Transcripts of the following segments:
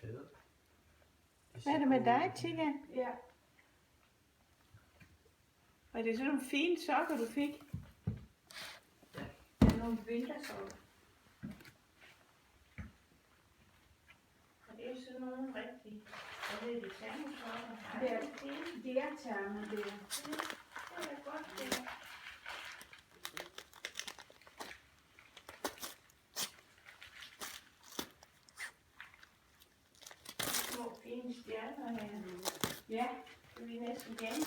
fede. Hvad er det med dig, Tina? Ja. Var det sådan nogle fine sokker, du fik? Det er nogle vintersokker. Og det er sådan nogle rigtige. Hvad er det, termosokker? Det er termo, det er. Det er godt, det er. Små fine stjerner her. Ja. Så vi er næsten igen.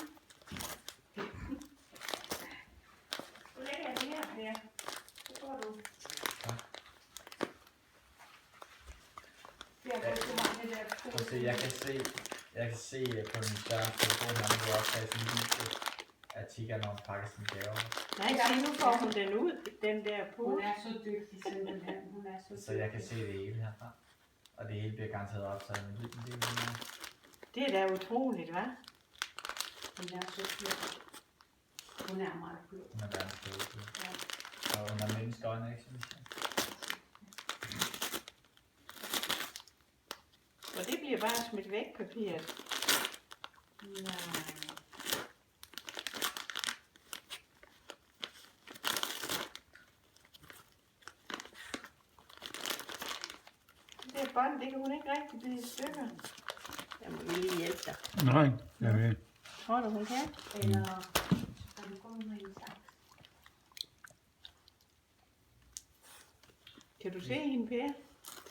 Du lægger det her, Per. Så får du. Det er godt så mange der. Prøv at se, jeg kan se på min større telefon, at man kan optage sådan en video, at Tika, når hun pakker sine gaver. Nej, se, nu får hun den ud, den der Hun pose. er så dygtig simpelthen. Hun er så dygtig. Så jeg kan se det hele herfra. Og det hele bliver garanteret optaget med lyd. Det er da utroligt, hva'? Hun er så klog. Hun er meget klog. Hun er verdens klogeste. Ja. Og hun er menneskeøjne, ikke? Synes jeg. Og det bliver bare smidt væk, papiret. Nej. Det er bånd, det kan hun ikke rigtig blive i stykker. Jeg må lige hjælpe dig. Nej, jeg ved. Tror du, hun kan? Eller har du kommet med en saks? Kan du se hende, Per?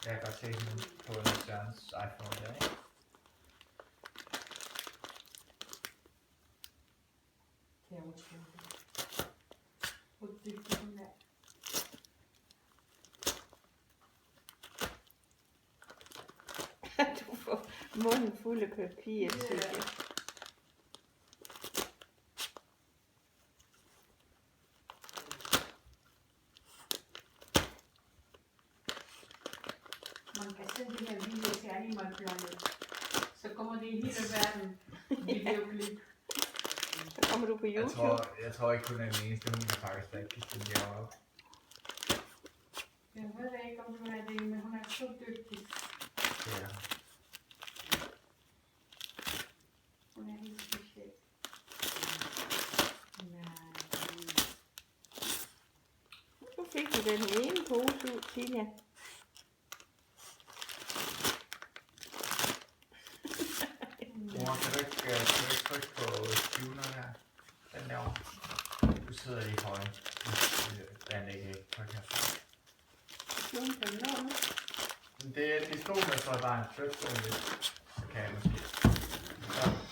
Jeg kan godt se hende på Sørens iPhone der, ikke? Det er utroligt. Hvor dygtig hun er. Du får munden fuld af papir, synes jeg. Man kan sende det her video til Animal Planet. Så kommer det i hele verden. Videoklip. Så kommer du på YouTube. Jeg tror ikke, hun er den eneste, hun kan faktisk ikke sine gaver op. Jeg ved ikke, om hun er det, men hun er så dygtig. Ja. Hun er helt speciel. Nej. Nu fik du den ene pose ud, Tina. Mor, kan du ikke trykke på tuner her? Den derovre. Du sidder i højen. Den ikke trykke herfra. Nogen kan nå nu. Det stod med, så der er en tryk på det. Så kan jeg måske. Så.